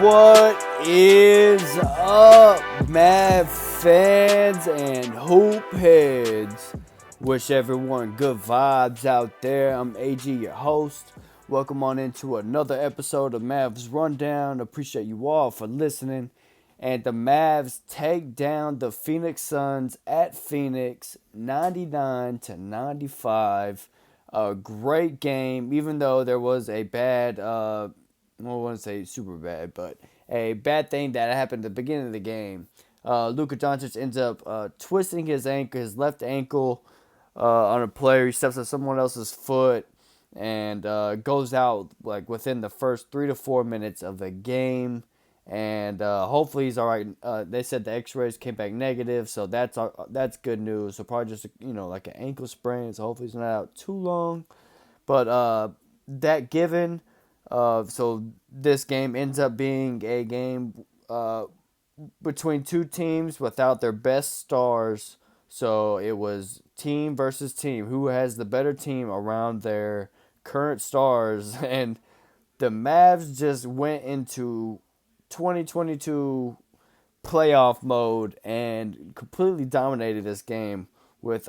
What is up, Mav fans and hoop heads? Wish everyone good vibes out there. I'm AG, your host. Welcome on into another episode of Mavs Rundown. Appreciate you all for listening. And the Mavs take down the Phoenix Suns at Phoenix 99-95. A great game, even though there was a bad I don't want to say super bad, but a bad thing that happened at the beginning of the game. Luka Doncic ends up twisting his ankle, his left ankle, on a player. He steps on someone else's foot and goes out like within the first 3 to 4 minutes of the game. And hopefully he's all right. They said the X-rays came back negative, so that's good news. So probably just like an ankle sprain. So hopefully he's not out too long. But that given, so this game ends up being a game between two teams without their best stars. So it was team versus team. Who has the better team around their current stars? And the Mavs just went into 2022 playoff mode and completely dominated this game with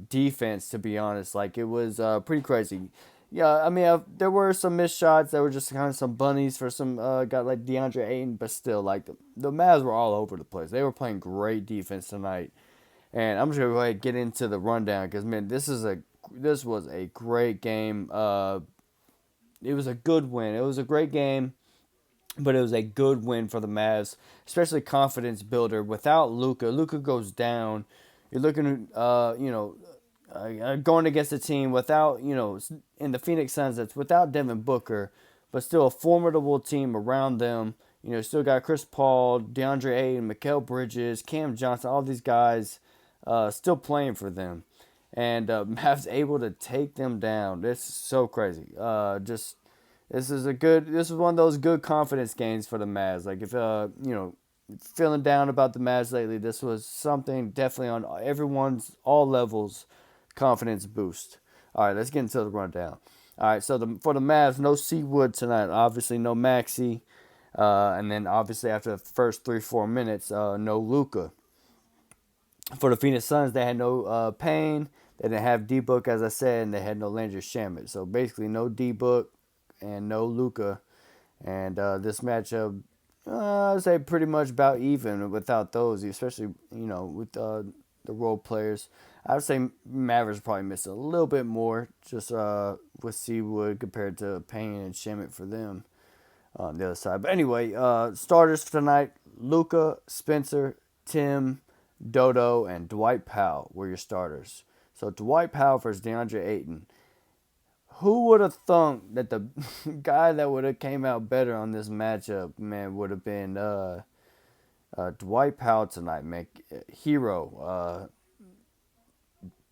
defense, to be honest. Like, it was pretty crazy. Yeah, I mean, there were some missed shots that were just kind of some bunnies for some guy like DeAndre Ayton, but still, like, the Mavs were all over the place. They were playing great defense tonight. And I'm just going to go ahead and get into the rundown because, man, this was a great game. It was a good win. It was a great game, but it was a good win for the Mavs, especially confidence builder. Without Luka, Luka goes down. You're looking, going against a team without, in the Phoenix Suns, that's without Devin Booker, but still a formidable team around them. Still got Chris Paul, DeAndre Ayton, Mikal Bridges, Cam Johnson, all these guys still playing for them. And Mavs able to take them down. This is so crazy. This is one of those good confidence games for the Mavs. Like, if feeling down about the Mavs lately, this was something definitely on everyone's all levels confidence boost. All right, let's get into the rundown. All right, so for the Mavs, no Seawood tonight. Obviously, no Maxey. And then, obviously, after the first 3-4 minutes, no Luka. For the Phoenix Suns, they had no Payne. They didn't have D-Book, as I said, and they had no Landry Shamet. So, basically, no D-Book and no Luka. And this matchup, I'd say pretty much about even without those, especially, with the role players. I would say Mavericks probably missed a little bit more just with Seawood compared to Payne and Shamet for them on the other side. But anyway, starters for tonight, Luka, Spencer, Tim, Dodo, and Dwight Powell were your starters. So Dwight Powell versus DeAndre Ayton. Who would have thunk that the guy that would have came out better on this matchup, man, would have been Dwight Powell tonight, man. Hero.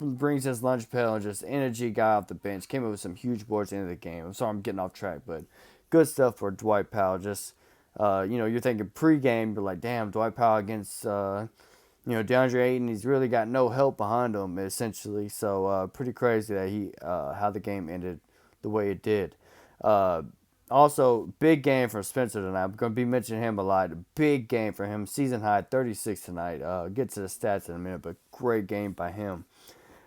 Brings his lunch pail and just energy guy off the bench. Came up with some huge boards at the end of the game. I'm sorry I'm getting off track, but good stuff for Dwight Powell. Just, you're thinking pregame, but like, damn, Dwight Powell against, DeAndre Ayton, he's really got no help behind him, essentially. So, pretty crazy that how the game ended the way it did. Also, big game for Spencer tonight. I'm going to be mentioning him a lot. Big game for him. Season high, 36 tonight. Get to the stats in a minute, but great game by him.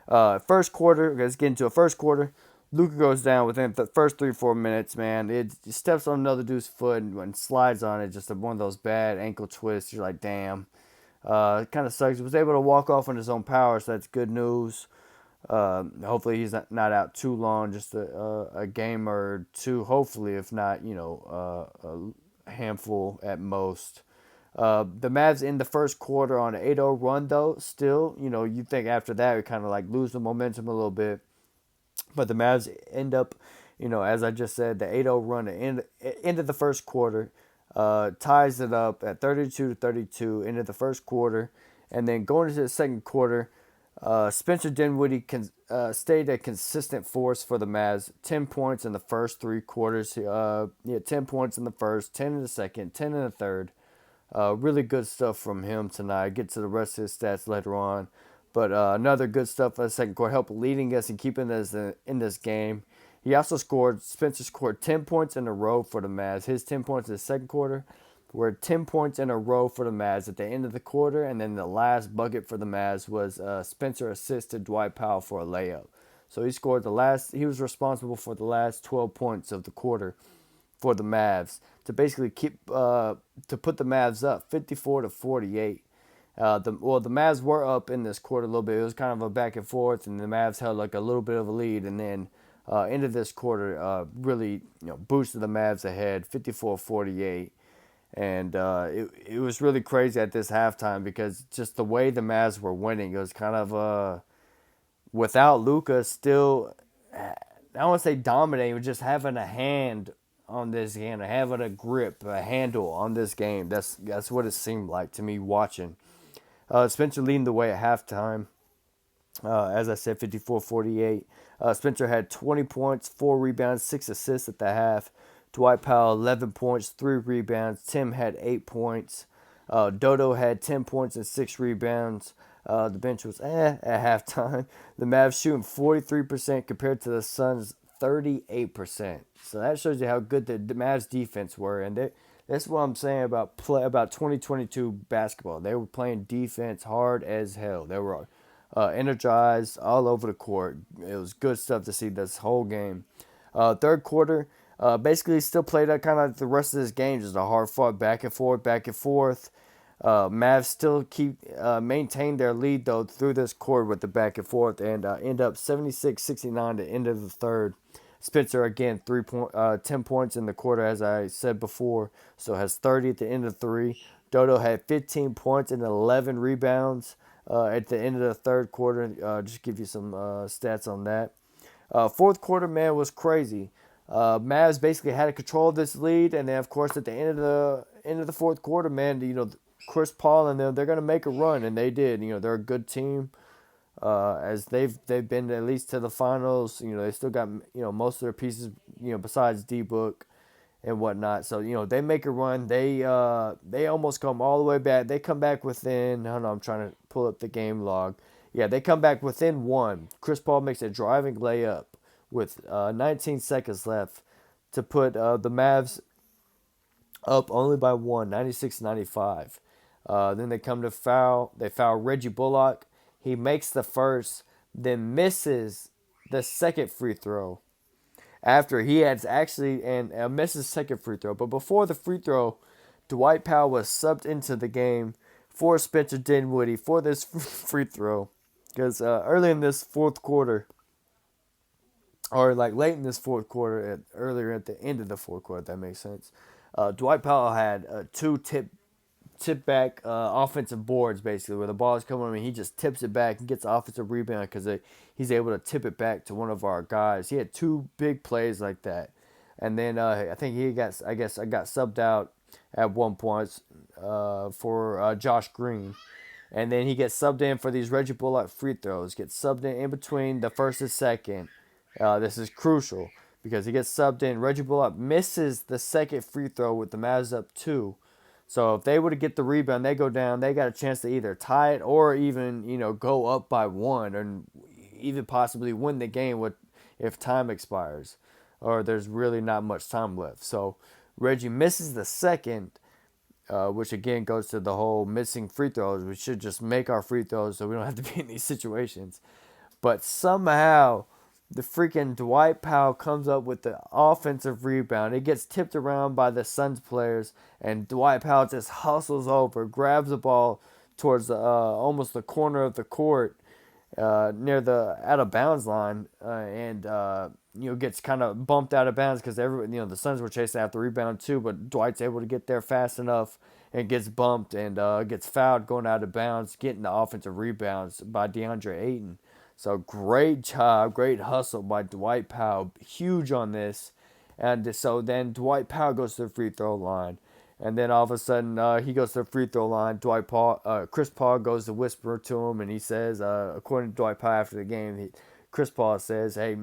First quarter, let's get into a first quarter. Luka goes down within the first 3-4 minutes, man. It steps on another dude's foot and slides on it. Just one of those bad ankle twists. You're like, damn. It kind of sucks. He was able to walk off on his own power, so that's good news. Hopefully he's not out too long, just a game or two, hopefully, if not, a handful at most. The Mavs in the first quarter on an 8-0 run, though, still, you think after that we kind of like lose the momentum a little bit. But the Mavs end up, as I just said, the 8-0 run at end of the first quarter ties it up at 32-32 into the first quarter. And then going into the second quarter, Spencer Dinwiddie stayed a consistent force for the Mavs. 10 points in the first three quarters. 10 points in the first, 10 in the second, 10 in the third. Really good stuff from him tonight. Get to the rest of his stats later on. But another good stuff for the second quarter. Helped leading us and keeping us in this game. Spencer scored 10 points in a row for the Mavs. His 10 points in the second quarter. were 10 points in a row for the Mavs at the end of the quarter, and then the last bucket for the Mavs was Spencer assisted Dwight Powell for a layup. So he was responsible for the last 12 points of the quarter for the Mavs to basically to put the Mavs up 54 to 48. The Mavs were up in this quarter a little bit. It was kind of a back and forth, and the Mavs held like a little bit of a lead, and then into this quarter really boosted the Mavs ahead 54-48. And it was really crazy at this halftime because just the way the Mavs were winning, it was kind of without Luka still, I don't want to say dominating, but just having a hand on this game, having a grip, a handle on this game. That's what it seemed like to me watching. Spencer leading the way at halftime. As I said, 54-48. Spencer had 20 points, 4 rebounds, 6 assists at the half. Dwight Powell, 11 points, 3 rebounds. Tim had 8 points. Dodo had 10 points and 6 rebounds. The bench was at halftime. The Mavs shooting 43% compared to the Suns' 38%. So that shows you how good the Mavs defense were. And that's what I'm saying about 2022 basketball. They were playing defense hard as hell. They were energized all over the court. It was good stuff to see this whole game. Third quarter, basically still played out kind of like the rest of this game, just a hard fought back and forth, back and forth. Mavs still maintain their lead though through this quarter with the back and forth, and end up 76-69 to end of the third. Spencer again 10 points in the quarter as I said before, so has 30 at the end of 3. Dodo had 15 points and 11 rebounds at the end of the third quarter. Just give you some stats on that. Fourth quarter, man, was crazy. Mavs basically had control of this lead, and then of course at the end of the fourth quarter, man, Chris Paul and them, they're gonna make a run, and they did. They're a good team. As they've been at least to the finals. They still got most of their pieces. Besides D Book and whatnot. So they make a run. They almost come all the way back. They come back within. I don't know. I'm trying to pull up the game log. Yeah, they come back within 1. Chris Paul makes a driving layup with 19 seconds left to put the Mavs up only by 1, 96-95. Then they come to foul. They foul Reggie Bullock. He makes the first, then misses the second free throw. After he had actually misses second free throw, but before the free throw, Dwight Powell was subbed into the game for Spencer Dinwiddie for this free throw, because early in this fourth quarter, or like late in this fourth quarter, earlier at the end of the fourth quarter, if that makes sense. Dwight Powell had 2 tip back offensive boards, basically, where the ball is coming. He just tips it back and gets an offensive rebound because he's able to tip it back to one of our guys. He had 2 big plays like that, and then I think I got subbed out at one point for Josh Green, and then he gets subbed in for these Reggie Bullock free throws. Gets subbed in between the first and second. This is crucial because he gets subbed in. Reggie Bullock misses the second free throw with the Mavs up 2. So if they were to get the rebound, they go down. They got a chance to either tie it or even go up by 1, and even possibly win the game if time expires, or there's really not much time left. So Reggie misses the second, which again goes to the whole missing free throws. We should just make our free throws so we don't have to be in these situations. But somehow the freaking Dwight Powell comes up with the offensive rebound. It gets tipped around by the Suns players, and Dwight Powell just hustles over, grabs the ball towards almost the corner of the court, near the out of bounds line, and gets kind of bumped out of bounds because the Suns were chasing after the rebound too, but Dwight's able to get there fast enough and gets bumped and gets fouled going out of bounds, getting the offensive rebounds by DeAndre Ayton. So great job, great hustle by Dwight Powell, huge on this. And so then Dwight Powell goes to the free throw line. And then all of a sudden he goes to the free throw line. Chris Paul goes to whisper to him, and he says, according to Dwight Powell after the game, Chris Paul says, "Hey,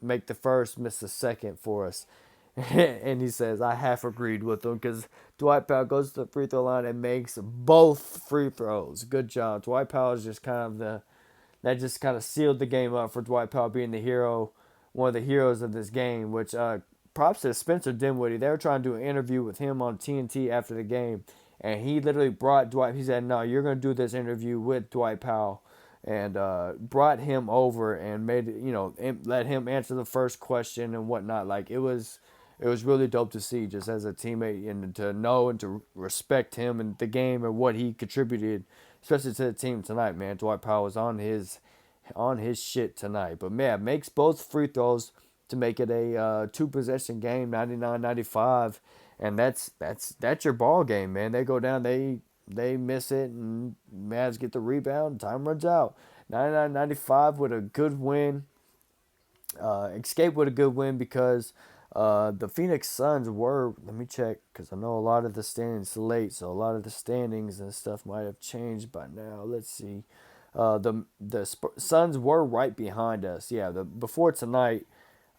make the first, miss the second for us." And he says, I half agreed with him because Dwight Powell goes to the free throw line and makes both free throws. Good job. Dwight Powell is just that just kind of sealed the game up for Dwight Powell being the hero, one of the heroes of this game, which props to Spencer Dinwiddie. They were trying to do an interview with him on TNT after the game, and he literally brought Dwight. He said, "No, you're going to do this interview with Dwight Powell," and brought him over and made it, let him answer the first question and whatnot. Like it was really dope to see just as a teammate and to know and to respect him and the game and what he contributed, especially to the team tonight. Man, Dwight Powell was on his shit tonight. But man, makes both free throws to make it a two possession game, 99-95, and that's your ball game, man. They go down, they miss it, and Mavs get the rebound. Time runs out. 99-95 with a good win. Escape with a good win because the Phoenix Suns were. Let me check because I know a lot of the standings late, so a lot of the standings and stuff might have changed by now. Let's see. Suns were right behind us. Yeah, before tonight,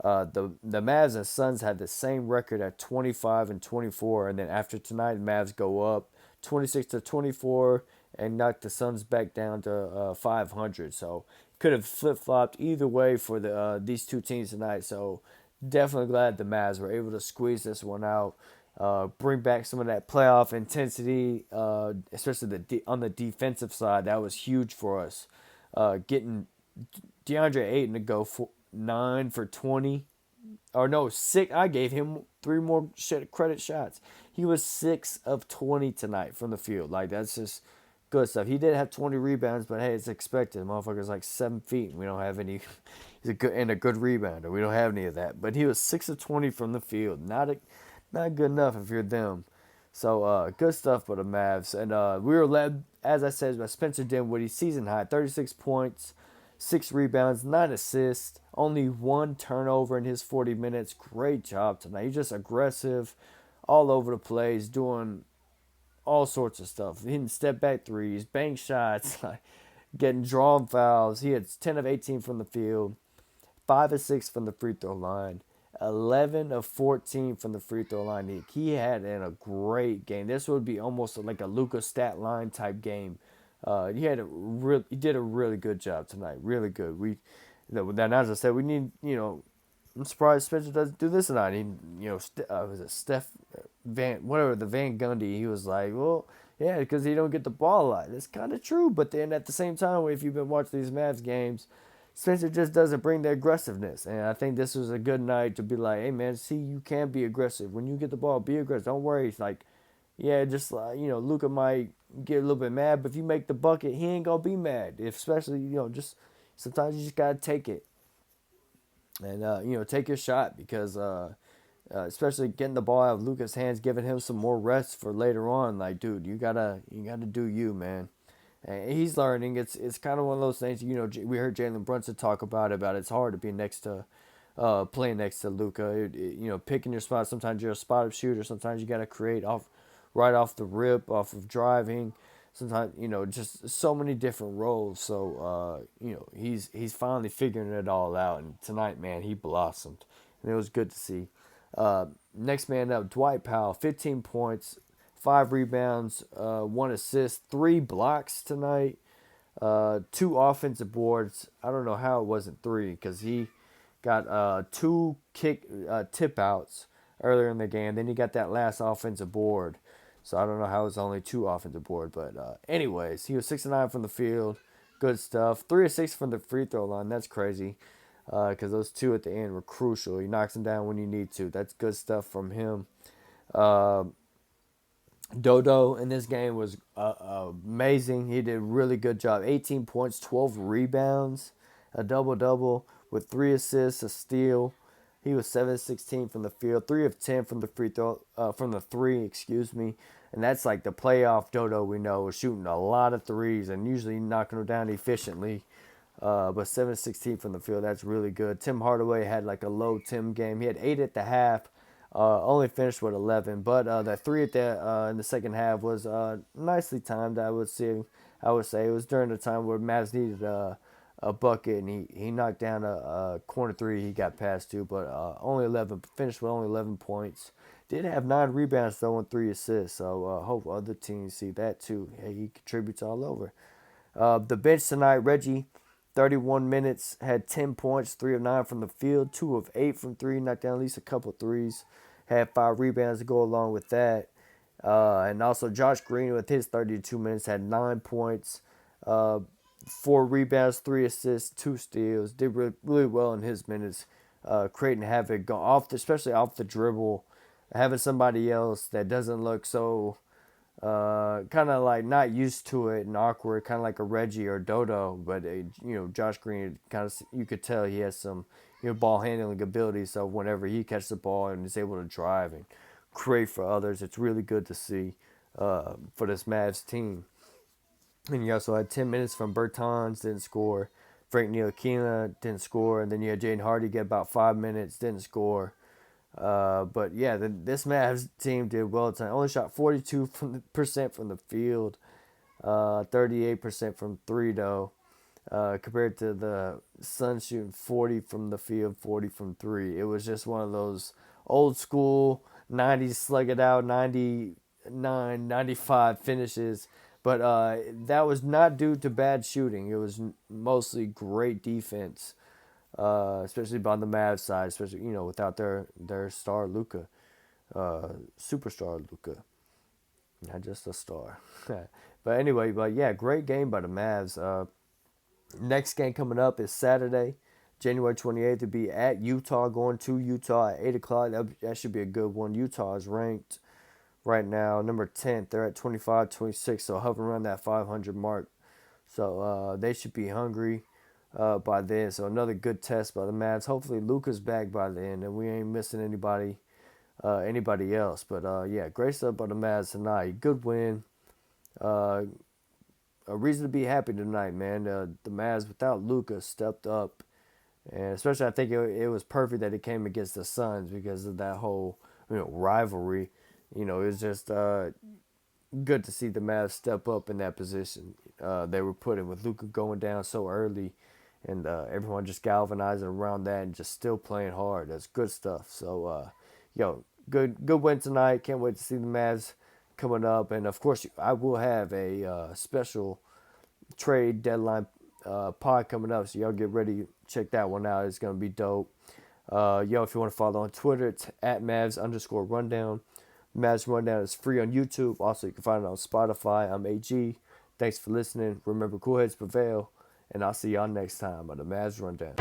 the Mavs and Suns had the same record at 25-24, and then after tonight, Mavs go up 26-24 and knock the Suns back down to 500. So could have flip flopped either way for these two teams tonight. So definitely glad the Mavs were able to squeeze this one out. Bring back some of that playoff intensity, especially on the defensive side. That was huge for us. Getting DeAndre Ayton to go for 9 for 20, or no, 6. I gave him 3 more credit shots. He was 6 of 20 tonight from the field. Like that's just good stuff. He did have 20 rebounds, but hey, it's expected. The motherfucker's like 7 feet. And we don't have any. He's a good rebounder. We don't have any of that. But he was 6 of 20 from the field. Not good enough if you're them. So good stuff for the Mavs. And we were led, as I said, by Spencer Dinwiddie, season high, 36 points, 6 rebounds, 9 assists, only 1 turnover in his 40 minutes. Great job tonight. He's just aggressive, all over the place, doing all sorts of stuff. Hitting step back threes, bank shots, getting drawn fouls. He had 10 of 18 from the field, 5 of 6 from the free throw line. 11 of 14 from the free throw line. He had a great game. This would be almost like a Luka stat line type game. He did a really good job tonight. Really good. Then as I said, we need, I'm surprised Spencer doesn't do this tonight. Was it Steph the Van Gundy? He was like, well, yeah, because he don't get the ball a lot. That's kind of true. But then at the same time, if you've been watching these Mavs games, Spencer just doesn't bring the aggressiveness. And I think this was a good night to be like, hey, man, see, you can be aggressive. When you get the ball, be aggressive. Don't worry. It's like, yeah, just like, Luka might get a little bit mad, but if you make the bucket, he ain't going to be mad. Especially, just sometimes you just got to take it. And, take your shot because especially getting the ball out of Luka's hands, giving him some more rest for later on. Like, dude, you gotta do you, man. And he's learning. It's kind of one of those things. We heard Jalen Brunson talk about it. It's hard to be next to, playing next to Luka. Picking your spot. Sometimes you're a spot up shooter. Sometimes you gotta create right off the rip, off of driving. Sometimes just so many different roles. So he's finally figuring it all out. And tonight, man, he blossomed, and it was good to see. Next man up, Dwight Powell, 15 points, 5 rebounds, 1 assist, 3 blocks tonight, 2 offensive boards. I don't know how it wasn't 3 because he got 2 tip outs earlier in the game. Then he got that last offensive board. So I don't know how it was only 2 offensive board. But anyways, he was 6 of 9 from the field. Good stuff. 3 of 6 from the free throw line. That's crazy. Because those 2 at the end were crucial. He knocks them down when you need to. That's good stuff from him. Dodo in this game was amazing. He did a really good job. 18 points, 12 rebounds, a double-double with 3 assists, a steal. He was 7 of 16 from the field, 3 of 10 from the free throw, from the 3, excuse me. And that's like the playoff Dodo we know, was shooting a lot of threes and usually knocking them down efficiently. But 7 of 16 from the field, that's really good. Tim Hardaway had like a low Tim game. He had 8 at the half, only finished with 11. But that 3 in the second half was nicely timed, I would say. It was during the time where Mavs needed a bucket, and he knocked down a corner 3 he got past to, but finished with only 11 points. Did have 9 rebounds, though, and 3 assists. So hope other teams see that, too. Hey, he contributes all over. The bench tonight, Reggie 31 minutes, had 10 points, 3 of 9 from the field, 2 of 8 from 3, knocked down at least a couple of threes, had 5 rebounds to go along with that. And also Josh Green with his 32 minutes had 9 points, uh, 4 rebounds, 3 assists, 2 steals. Did really well in his minutes, creating havoc, especially off the dribble, having somebody else that doesn't look so kind of like not used to it and awkward, kind of like a Reggie or Dodo. But Josh Green, kind of you could tell he has some ball handling ability. So whenever he catches the ball and is able to drive and create for others, it's really good to see for this Mavs team. And you also had 10 minutes from Bertans, didn't score. Frank Ntilikina didn't score, and then you had Jaden Hardy get about 5 minutes, didn't score. But yeah, this Mavs team did well tonight. Only shot 42% from the field, 38% from three though. Compared to the Suns shooting 40 from the field, 40 from three. It was just one of those old school 90s slug it out, 99, 95 finishes. But that was not due to bad shooting. It was mostly great defense, especially on the Mavs side, especially without their star Luka, superstar Luka, not just a star. But anyway, yeah, great game by the Mavs. Next game coming up is Saturday, January 28th, to be at Utah, going to Utah at 8 o'clock. That should be a good one. Utah is ranked right now number 10th. They're at 25-26, so hovering around that 500 mark. So they should be hungry by then. So another good test by the Mavs. Hopefully Luka's back by then, and we ain't missing anybody else. But yeah, great stuff by the Mavs tonight. Good win. A reason to be happy tonight, man. The Mavs without Luka stepped up, and especially I think it was perfect that it came against the Suns because of that whole rivalry. It was just good to see the Mavs step up in that position they were put in with Luka going down so early, and everyone just galvanizing around that and just still playing hard. That's good stuff. So, good win tonight. Can't wait to see the Mavs coming up, and of course I will have a special trade deadline pod coming up, so y'all get ready, check that one out. It's gonna be dope. If you want to follow on Twitter, it's at Mavs_rundown. Mavs Rundown is free on YouTube. Also, you can find it on Spotify. I'm AG. Thanks for listening. Remember, cool heads prevail, and I'll see y'all next time on the Mavs Rundown.